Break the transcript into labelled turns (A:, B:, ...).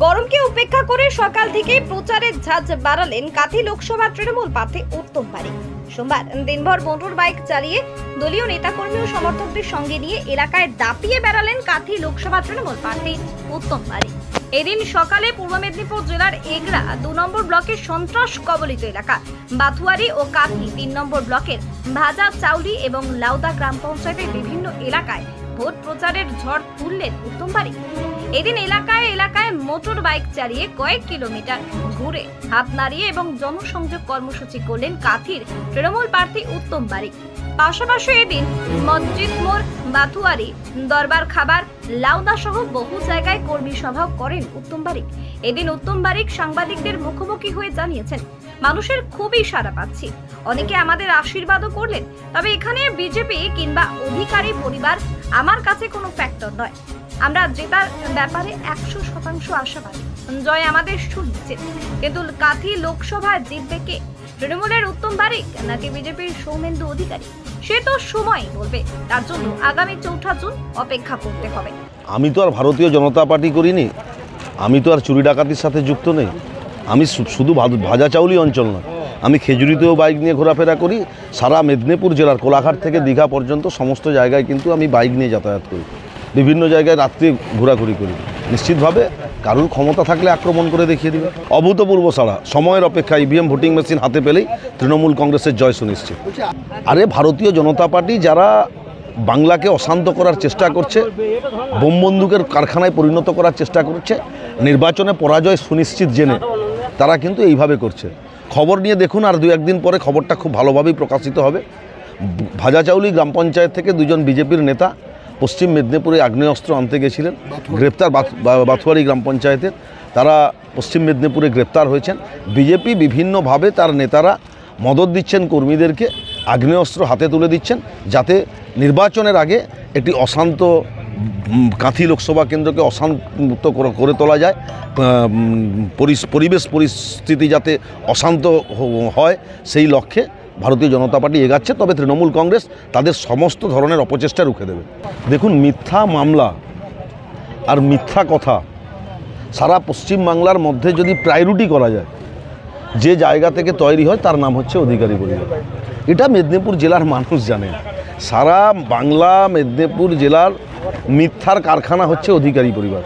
A: গরমকে উপেক্ষা করে সকাল থেকেই প্রচারের ঝাঁজ বাড়ালেন কাঁথি লোকসভা তৃণমূল প্রার্থী উত্তম বারিক। সোমবার দিনভর মোটর বাইক চালিয়ে দলীয় নেতাকর্মী ও সমর্থকদের সঙ্গে নিয়ে এলাকায় দাপিয়ে বেড়ালেন কাঁথি লোকসভা তৃণমূল প্রার্থী উত্তম বারিক। এদিন সকালে পূর্ব মেদিনীপুর জেলার এগরা 2 নম্বর ব্লকের সন্ত্রাস কবলিত এলাকা বাথুয়ারি ও কাঁথি 3 নম্বর ব্লকের ভাজা চাউলি এবং লাউদা গ্রাম পঞ্চায়েতের বিভিন্ন এলাকায় ভোট প্রচারের ঝড় তুললেন উত্তম বারিক। এদিন এলাকায় মোটর বাইক চালিয়ে কয়েক কিলোমিটার ঘুরে হাত নাড়িয়ে এবং জনসংযোগ কর্মসূচি করলেন কাঁথির তৃণমূল প্রার্থী উত্তম বারিক। পাশাপাশি এদিন মসজিদ মোড়, বাথুয়ারি, দরবার খাবার, লাউদা সহ বহু জায়গায় কর্মী সভাও করেন উত্তম বারিক। এদিন উত্তম বারিক সাংবাদিকদের মুখোমুখি হয়ে জানিয়েছেন, মানুষের খুবই সাড়া পাচ্ছি, অনেকে আমাদের আশীর্বাদও করলেন, তবে এখানে বিজেপি কিংবা অধিকারী পরিবার আমার কাছে কোনো ফ্যাক্টর নয়। আমরা জেতার ব্যাপারে 100% আশাবাদী, জয় আমাদের সুনিশ্চিত। কিন্তু কাঁথি লোকসভায় জিতবে কে, তৃণমূলের উত্তম বারিক নাকি বিজেপির সৌমেন্দু অধিকারী, সে তো সময় বলবে। তার জন্য আগামী 4 জুন অপেক্ষা করতে হবে।
B: আমি তো আর ভারতীয় জনতা পার্টি করিনি, আমি তো আর চুরি ডাকাতির সাথে যুক্ত নেই। আমি শুধু ভাজা চাউলি অঞ্চল নয়, আমি খেজুরিতেও বাইক নিয়ে ঘোরাফেরা করি। সারা মেদিনীপুর জেলার কোলাঘাট থেকে দীঘা পর্যন্ত সমস্ত জায়গায় কিন্তু আমি বাইক নিয়ে যাতায়াত করি, বিভিন্ন জায়গায় রাত্রে ঘোরাঘুরি করি। নিশ্চিতভাবে কারুর ক্ষমতা থাকলে আক্রমণ করে দেখিয়ে দেবে। অভূতপূর্ব সাড়া, সময়ের অপেক্ষা, ইভিএম ভোটিং মেশিন হাতে পেলেই তৃণমূল কংগ্রেসের জয় সুনিশ্চিত। আরে ভারতীয় জনতা পার্টি যারা বাংলাকে অশান্ত করার চেষ্টা করছে, বোম বন্দুকের কারখানায় পরিণত করার চেষ্টা করছে, নির্বাচনে পরাজয় সুনিশ্চিত জেনে তারা কিন্তু এইভাবে করছে। খবর নিয়ে দেখুন, আর 2-1 দিন পরে খবরটা খুব ভালোভাবেই প্রকাশিত হবে। ভাজাচাউলি গ্রাম পঞ্চায়েত থেকে 2 জন বিজেপির নেতা পশ্চিম মেদিনীপুরে আগ্নেয়াস্ত্র আনতে গেছিলেন, গ্রেপ্তার। বাথুয়ারি গ্রাম পঞ্চায়েতের তারা পশ্চিম মেদিনীপুরে গ্রেপ্তার হয়েছেন। বিজেপি বিভিন্নভাবে তার নেতারা মদত দিচ্ছেন কর্মীদেরকে, আগ্নেয়াস্ত্র হাতে তুলে দিচ্ছেন, যাতে নির্বাচনের আগে একটি অশান্ত কাঁথি লোকসভা কেন্দ্রকে অশান্ত করে তোলা যায়, পরিবেশ পরিস্থিতি যাতে অশান্ত হয়, সেই লক্ষ্যে ভারতীয় জনতা পার্টি এগাচ্ছে। তবে তৃণমূল কংগ্রেস তাদের সমস্ত ধরনের অপচেষ্টা রুখে দেবে। দেখুন, মিথ্যা মামলা আর মিথ্যা কথা সারা পশ্চিমবাংলার মধ্যে যদি প্রায়োরিটি করা যায়, যে জায়গা থেকে তৈরি হয় তার নাম হচ্ছে অধিকারী পরিবার। এটা মেদিনীপুর জেলার মানুষ জানে। সারা বাংলা মেদিনীপুর জেলার মিথ্যার কারখানা হচ্ছে অধিকারী পরিবার।